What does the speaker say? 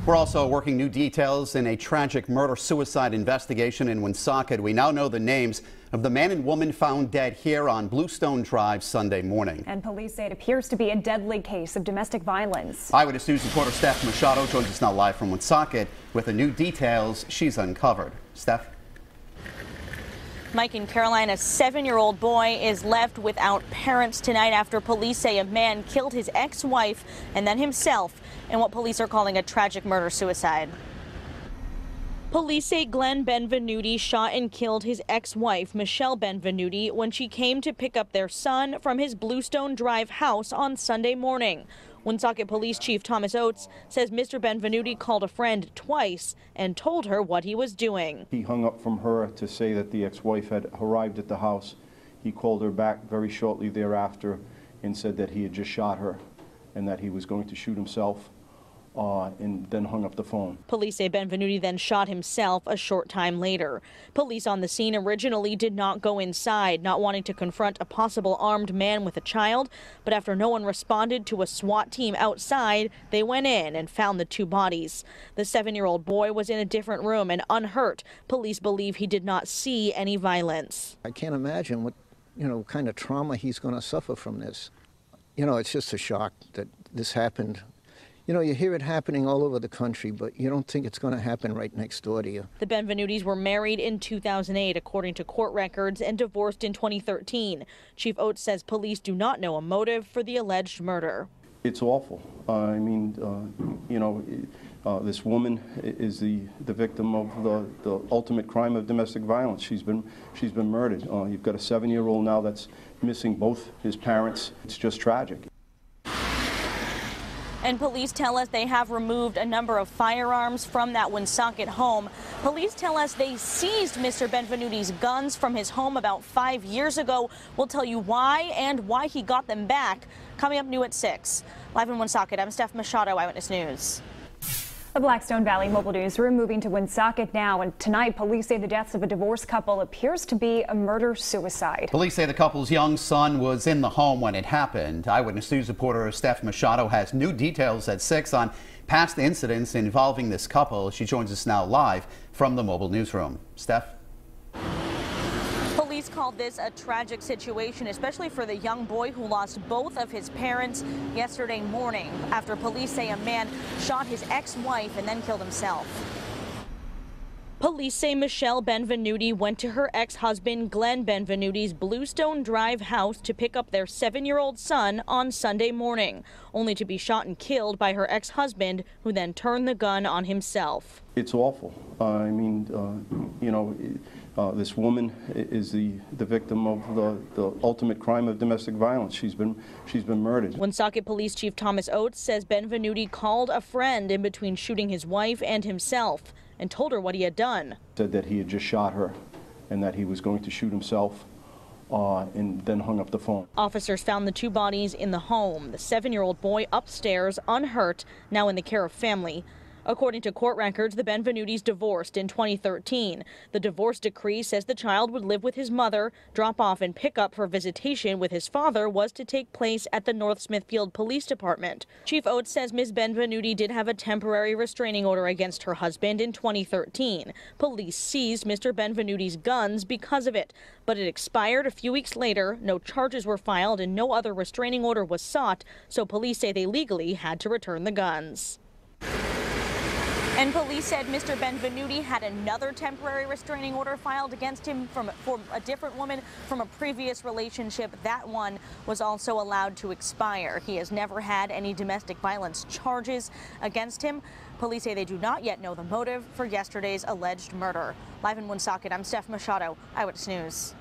We're also working new details in a tragic murder-suicide investigation in Woonsocket. We now know the names of the man and woman found dead here on Bluestone Drive Sunday morning. And police say it appears to be a deadly case of domestic violence. Eyewitness News reporter Steph Machado joins us now live from Woonsocket with the new details she's uncovered. Steph? Mike and Caroline, a 7-year-old boy is left without parents tonight after police say a man killed his ex-wife and then himself in what police are calling a tragic murder-suicide. Police say Glenn Benvenuti shot and killed his ex-wife, Michelle Benvenuti, when she came to pick up their son from his Bluestone Drive house on Sunday morning. Woonsocket Police Chief Thomas Oates says Mr. Benvenuti called a friend twice and told her what he was doing. He hung up from her to say that the ex-wife had arrived at the house. He called her back very shortly thereafter and said that he had just shot her and that he was going to shoot himself. And then hung up the phone. Police say Benvenuti then shot himself a short time later. Police on the scene originally did not go inside, not wanting to confront a possible armed man with a child. But after no one responded to a SWAT team outside, they went in and found the two bodies. The 7-year-old boy was in a different room and unhurt. Police believe he did not see any violence. I can't imagine what, kind of trauma he's going to suffer from this. It's just a shock that this happened. You hear it happening all over the country, but you don't think it's going to happen right next door to you. The Benvenutis were married in 2008, according to court records, and divorced in 2013. Chief Oates says police do not know a motive for the alleged murder. It's awful. This woman is the victim of the ultimate crime of domestic violence. She's been murdered. You've got a 7-year-old now that's missing both his parents. It's just tragic. And police tell us they have removed a number of firearms from that Woonsocket home. Police tell us they seized Mr. Benvenuti's guns from his home about 5 years ago. We'll tell you why and why he got them back. Coming up new at 6. Live in Woonsocket, I'm Steph Machado, Eyewitness News. The Blackstone Valley Mobile Newsroom moving to Woonsocket now, and tonight police say the deaths of a divorced couple appears to be a murder-suicide. Police say the couple's young son was in the home when it happened. Eyewitness News reporter Steph Machado has new details at 6 on past incidents involving this couple. She joins us now live from the Mobile Newsroom. Steph? Police called this a tragic situation, especially for the young boy who lost both of his parents yesterday morning after police say a man shot his ex-wife and then killed himself. Police say Michelle Benvenuti went to her ex-husband Glenn Benvenuti's Bluestone Drive house to pick up their 7-year-old son on Sunday morning, only to be shot and killed by her ex-husband, who then turned the gun on himself. It's awful. This woman is the victim of the ultimate crime of domestic violence. She's been murdered. Woonsocket Police Chief Thomas Oates says Benvenuti called a friend in between shooting his wife and himself and told her what he had done. Said that he had just shot her and that he was going to shoot himself and then hung up the phone. Officers found the two bodies in the home. The 7-year-old boy upstairs, unhurt, now in the care of family. According to court records, the Benvenutis divorced in 2013. The divorce decree says the child would live with his mother. Drop off and pick up for visitation with his father was to take place at the North Smithfield Police Department. Chief Oates says Ms. Benvenuti did have a temporary restraining order against her husband in 2013. Police seized Mr. Benvenuti's guns because of it, but it expired a few weeks later. No charges were filed and no other restraining order was sought, so police say they legally had to return the guns. And police said Mr. Benvenuti had another temporary restraining order filed against him for a different woman from a previous relationship. That one was also allowed to expire. He has never had any domestic violence charges against him. Police say they do not yet know the motive for yesterday's alleged murder. Live in Woonsocket, I'm Steph Machado, Eyewitness News.